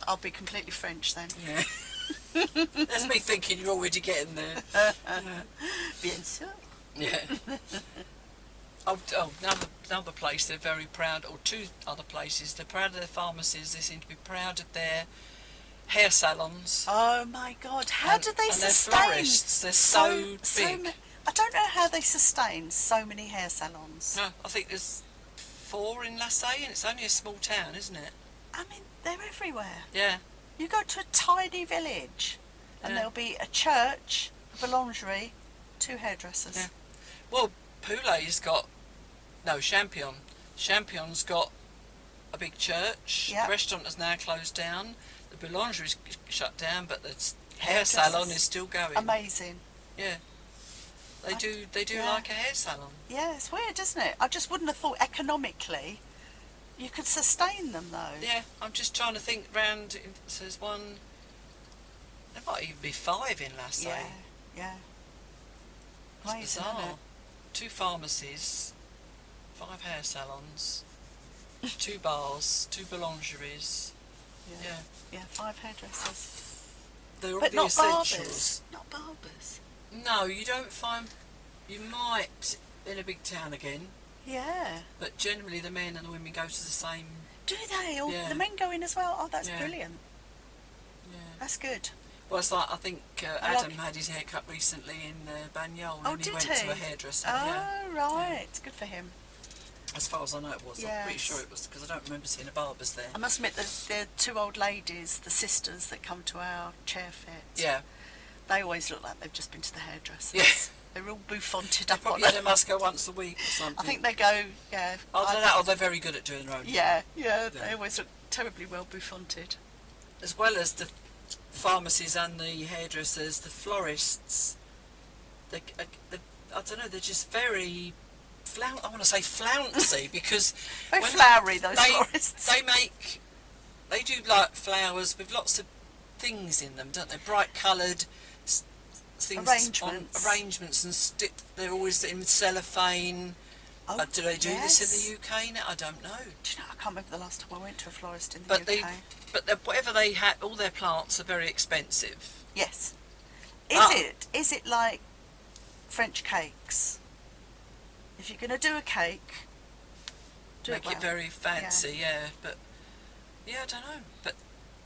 I'll be completely French then. Yeah. That's me thinking you're already getting there. Bien sûr. Yeah. Another place they're very proud, or 2 other places, they're proud of their pharmacies, they seem to be proud of their hair salons. Oh my God, how do they and sustain? their florists, they're so big. I don't know how they sustain so many hair salons. No, I think there's 4 in Lassay, and it's only a small town, isn't it? I mean, they're everywhere. Yeah. You go to a tiny village and there'll be a church, a boulangerie, 2 hairdressers. Yeah. Well, Poulet's got... No, Champion. Champion's got a big church. Yeah. The restaurant is now closed down. The boulangerie's shut down, but the hair Hairdressers. salon is still going. Amazing. Yeah. They do yeah. like a hair salon. Yeah, it's weird, isn't it? I just wouldn't have thought economically you could sustain them though. Yeah, I'm just trying to think round. So there's one... There might even be 5 in Lassay. Yeah, yeah. That's Amazing, bizarre. isn't it? 2 pharmacies, 5 hair salons, 2 bars, 2 boulangeries. Yeah. Yeah, 5 hairdressers. They're all But the not essentials. barbers. Not barbers. No, you don't find... You might in a big town again, Yeah. but generally the men and the women go to the same... Do they? All Yeah. the men go in as well? Oh, that's Yeah. brilliant. Yeah. That's good. Well, it's like, I think I Adam like- had his hair cut recently in Banyol, Oh, and he did went he? to a hairdresser. Oh, Yeah. right. Good for him. As far as I know it was. I'm pretty Yes. sure it was, because I don't remember seeing a barber's there. I must admit that the 2 old ladies, the sisters that come to our chair fit, Yeah. they always look like they've just been to the hairdressers. Yes. They're all bouffanted They up on probably it. they must go once a week or something. I think they go, yeah. Either that or they're very good at doing their own. Yeah, Yeah. they always look terribly well bouffanted. As well as the pharmacies and the hairdressers, the florists, I don't know, they're just very... I want to say flouncy because... Very when flowery, those they, florists. They do like flowers with lots of things in them, don't they? Bright coloured things, arrangements, and they're always in cellophane. Oh, do they do this in the UK now? I don't know. Do you know, I can't remember the last time I went to a florist in the UK. Whatever they have, all their plants are very expensive. Yes. Is it like French cakes? If you're going to do a cake, make it very fancy, But I don't know. But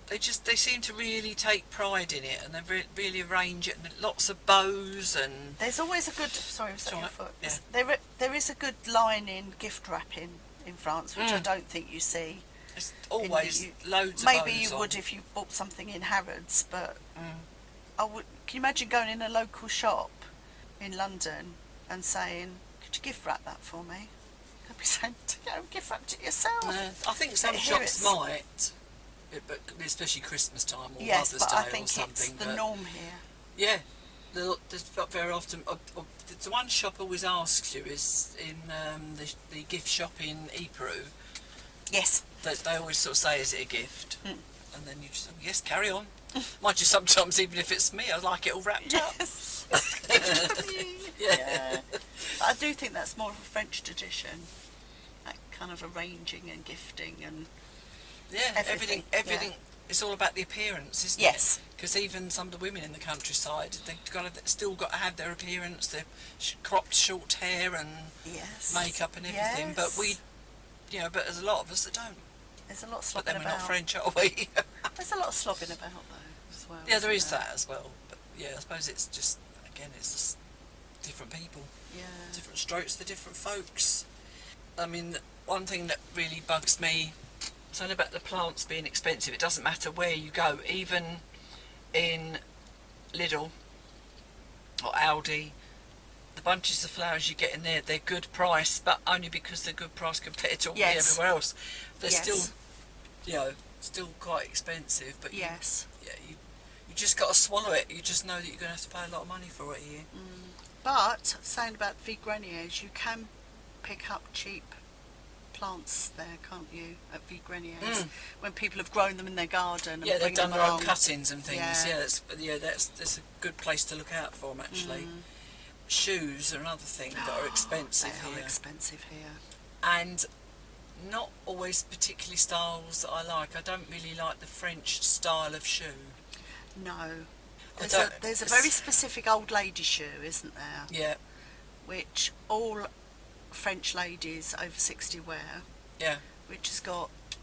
they seem to really take pride in it, and they really arrange it, and lots of bows and. There's always a good. Sorry, was that your foot? Yeah. There is a good line in gift wrapping in France, which I don't think you see. It's always loads of bows. Maybe you would if you bought something in Harrods, but I would. Can you imagine going in a local shop in London and saying, "Could you gift wrap that for me?" They'd be saying, "Gift wrap it yourself." I think some shops might. But especially Christmas time or Mother's Day or something. Yes, but I think it's the norm here. Yeah, there's very often. The one shop always asks you is in the gift shop in Ypres. Yes. That they always sort of say, "Is it a gift?" And then you just say, "Yes, carry on." Mind you, sometimes even if it's me, I like it all wrapped up. Yeah. But I do think that's more of a French tradition, that kind of arranging and gifting and. Yeah, everything. It's all about the appearance, isn't it? Yes. Because even some of the women in the countryside, they've still got to have their appearance, their cropped short hair and makeup and everything. But but there's a lot of us that don't. There's a lot of slobbing about. But then we're about. not French, are we? There's a lot of slobbing about though, as well. Yeah, there is that as well. But I suppose it's just different people. Yeah. Different strokes for different folks. I mean, one thing that really bugs me. It's only about the plants being expensive. It doesn't matter where you go, even in Lidl or Aldi. The bunches of flowers you get in there, they're good price, but only because they're good price compared to everywhere else. They're still quite expensive. But you just got to swallow it. You just know that you're going to have to pay a lot of money for it here. But saying about Vigreniers, you can pick up cheap plants there, can't you, at Vigreniers, when people have grown them in their garden and they've done their own cuttings and things. That's a good place to look out for them, actually. Shoes are another thing that are expensive here. They are expensive here. And not always particularly styles that I like. I don't really like the French style of shoe. No. There's a very specific old lady shoe, isn't there? Yeah. Which all French ladies over 60 wear. Yeah. Which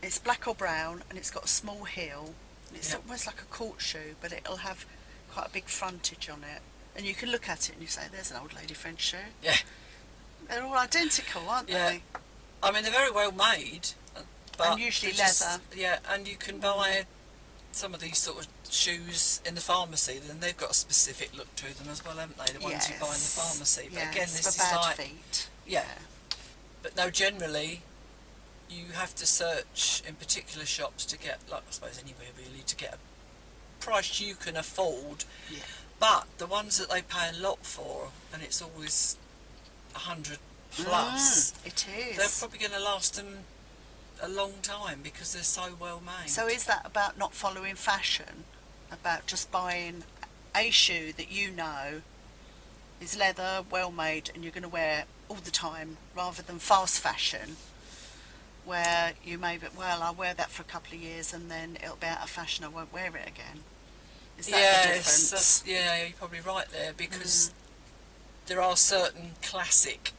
it's black or brown, and it's got a small heel, and it's almost like a court shoe, but it'll have quite a big frontage on it, and you can look at it and you say, "There's an old lady French shoe." Yeah. They're all identical, aren't they? I mean, they're very well made, but and usually leather. And you can buy some of these sort of shoes in the pharmacy, then they've got a specific look to them as well, haven't they? The ones you buy in the pharmacy. But again, this is bad feet. Yeah. But no, generally, you have to search in particular shops to get, like I suppose anywhere really, to get a price you can afford. Yeah. But the ones that they pay a lot for, and it's always 100 plus. It is. They're probably going to last them a long time because they're so well made. So is that about not following fashion? About just buying a shoe that you know is leather, well made, and you're going to wear all the time, rather than fast fashion, where you may I'll wear that for a couple of years and then it'll be out of fashion, I won't wear it again. Is that the difference? You're probably right there, because there are certain classic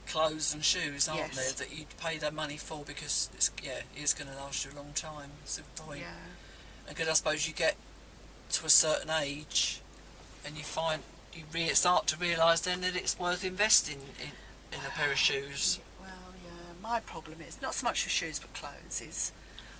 clothes and shoes, aren't there, that you'd pay their money for because it's going to last you a long time. That's the point. Yeah. And because I suppose you get to a certain age and you start to realise then that it's worth investing in a pair of shoes. Well, my problem is not so much with shoes but clothes, is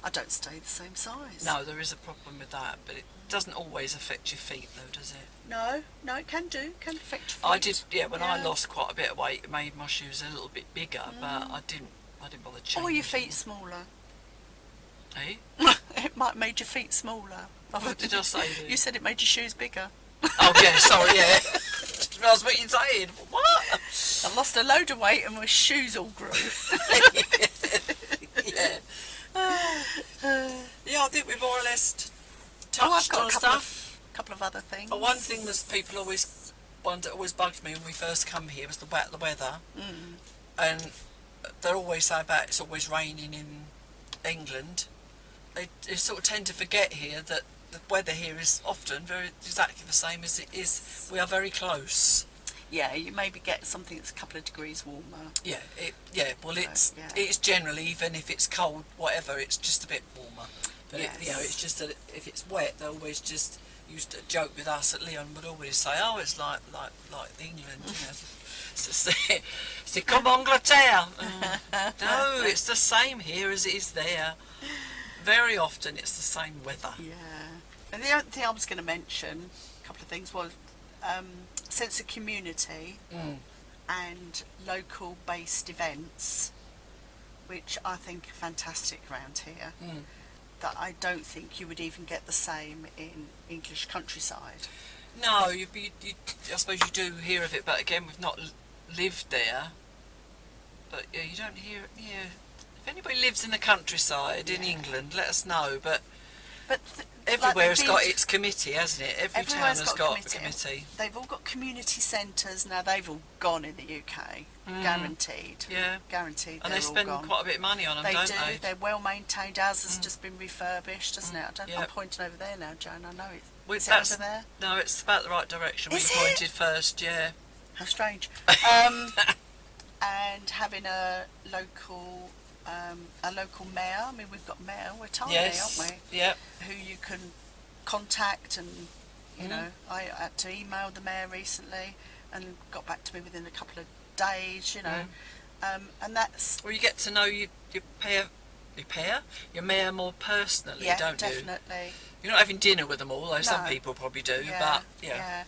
I don't stay the same size. No, there is a problem with that, but it doesn't always affect your feet though, does it? No, it can affect your feet. I did, when I lost quite a bit of weight, it made my shoes a little bit bigger, but I didn't bother changing. Or your feet smaller. Eh? It might have made your feet smaller. What did I say? You said it made your shoes bigger. Oh yeah, sorry, yeah. Didn't realise what you're saying. What? I lost a load of weight and my shoes all grew. Yeah, I think we more or less touched I've got on a stuff. couple of other things. One thing was one that always bugged me when we first come here was the weather. And they always say about it's always raining in England. They sort of tend to forget here that the weather here is often exactly the same as it is. We are very close. Yeah, you maybe get something that's a couple of degrees warmer. It's generally, even if it's cold, whatever, it's just a bit warmer. But it's just that if it's wet, they always just used to joke with us at Leon would always say, "Oh, it's like England." You know, c'est comme Angleterre. No, it's the same here as it is there. Very often, it's the same weather. Yeah, and the other thing I was going to mention, a couple of things, was sense of community and local-based events, which I think are fantastic around here. That I don't think you would even get the same in English countryside. No, I suppose you do hear of it, but again, we've not lived there. But yeah, you don't hear it. Yeah, if anybody lives in the countryside in England, let us know. But everywhere has got its committee, hasn't it? Every town has got a committee. They've all got community centres now. They've all gone in the UK, guaranteed. Yeah, guaranteed. And they spend quite a bit of money on them, don't they? They're well maintained. Ours has just been refurbished, hasn't it? I'm pointing over there now, Joan. I know it. Is it over there? No, it's about the right direction. We pointed first. Yeah. How strange. And having a local mayor. I mean, we've got mayor. We're tiny, aren't we? Yeah. Who you can contact, and you know, I had to email the mayor recently, and got back to me within a couple of days. You know, and that's. Well, you get to know your mayor more personally, don't you? Yeah, definitely. You're not having dinner with them all, though some people probably do. Yeah, but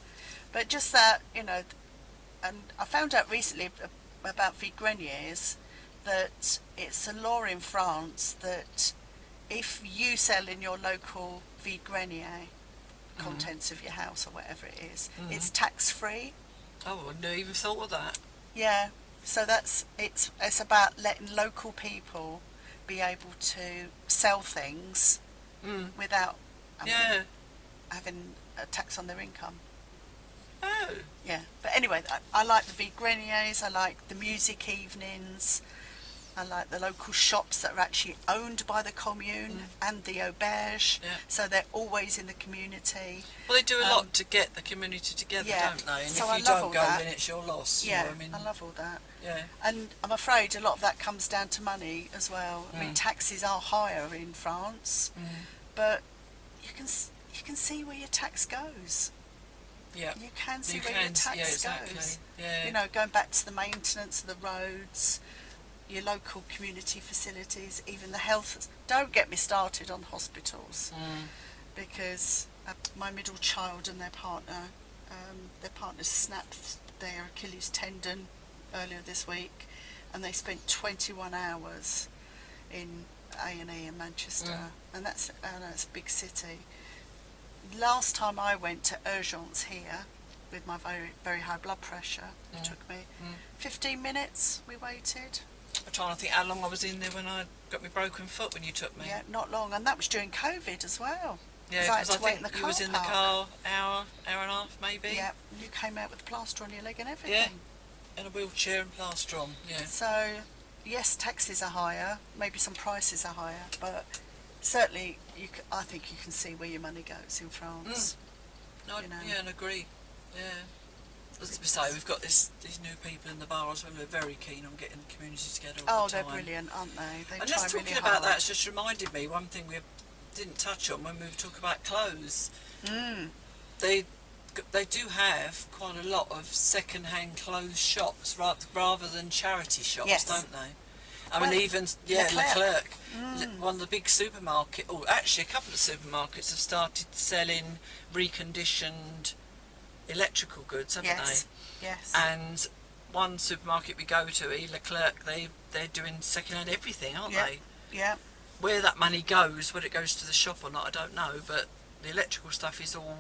but just that, you know, and I found out recently about vide greniers, that it's a law in France that if you sell in your local vide grenier contents of your house or whatever it is, it's tax free. Oh, I never even thought of that. Yeah, so it's about letting local people be able to sell things without having a tax on their income. Oh. Yeah, but anyway, I like the vide greniers, I like the music evenings, I like the local shops that are actually owned by the commune and the auberge, so they're always in the community. Well, they do a lot to get the community together, don't they? And so if you don't go, then it's your loss. Yeah, you know, I mean, I love all that. Yeah. And I'm afraid a lot of that comes down to money as well. I mean, taxes are higher in France, but you can see where your tax goes. Yeah. You can see where your tax goes. Yeah. You know, going back to the maintenance of the roads, your local community facilities, even the health. Don't get me started on hospitals, because my middle child and their partner snapped their Achilles tendon earlier this week, and they spent 21 hours in A&E in Manchester, and that's a big city. Last time I went to urgence here with my very, very high blood pressure, it took me 15 minutes we waited. I'm trying to think how long I was in there when I got my broken foot when you took me. Yeah, not long, and that was during COVID as well. Yeah, because I think you was in the car hour and a half maybe. Yeah, you came out with a plaster on your leg and everything. Yeah, in a wheelchair and plaster on, So, yes, taxes are higher, maybe some prices are higher, but certainly I think you can see where your money goes in France. No, and agree. Yeah. As we say, we've got these new people in the bar as well who are very keen on getting the community together all the time. They're brilliant, aren't they? They and try just really talking about that, it's just reminded me one thing we didn't touch on when we were talking about clothes. They do have quite a lot of second-hand clothes shops rather than charity shops, don't they? I mean, even Leclerc, one of the big supermarkets, or actually a couple of supermarkets have started selling reconditioned electrical goods, haven't they? Yes. And one supermarket we go to, Leclerc, they're doing second-hand everything, aren't they? Yeah. Where that money goes, whether it goes to the shop or not, I don't know. But the electrical stuff is all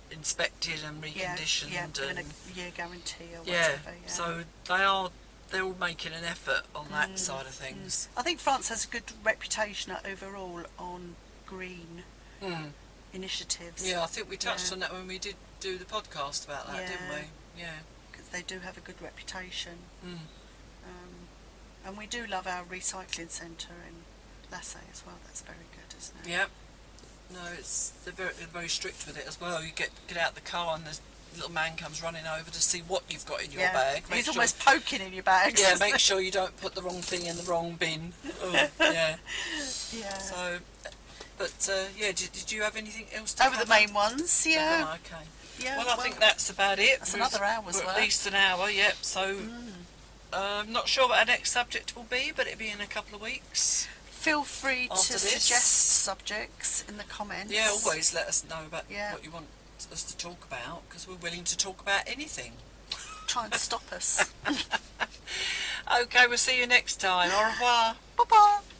inspected and reconditioned. Yeah, given a year guarantee or whatever. Yeah. So they're all making an effort on that side of things. I think France has a good reputation overall on green. initiatives. Yeah, I think we touched on that when we did do the podcast about that, didn't we? Yeah. Because they do have a good reputation. Mm. And we do love our recycling centre in Lassie as well. That's very good, isn't it? Yep. No, they're very strict with it as well. You get out the car and the little man comes running over to see what you've got in your bag. He's almost poking in your bags. Yeah, make sure you don't put the wrong thing in the wrong bin. Oh, yeah. Yeah. So, but did you have anything else to Over the main ones, yeah. Oh, okay. Yeah. Well, I think that's about it. That's another hour's worth. At least an hour, yep. So, I'm not sure what our next subject will be, but it'll be in a couple of weeks. Feel free to suggest subjects in the comments. Yeah, always let us know about what you want us to talk about, because we're willing to talk about anything. Try and stop us. Okay, we'll see you next time. Au revoir. Bye-bye.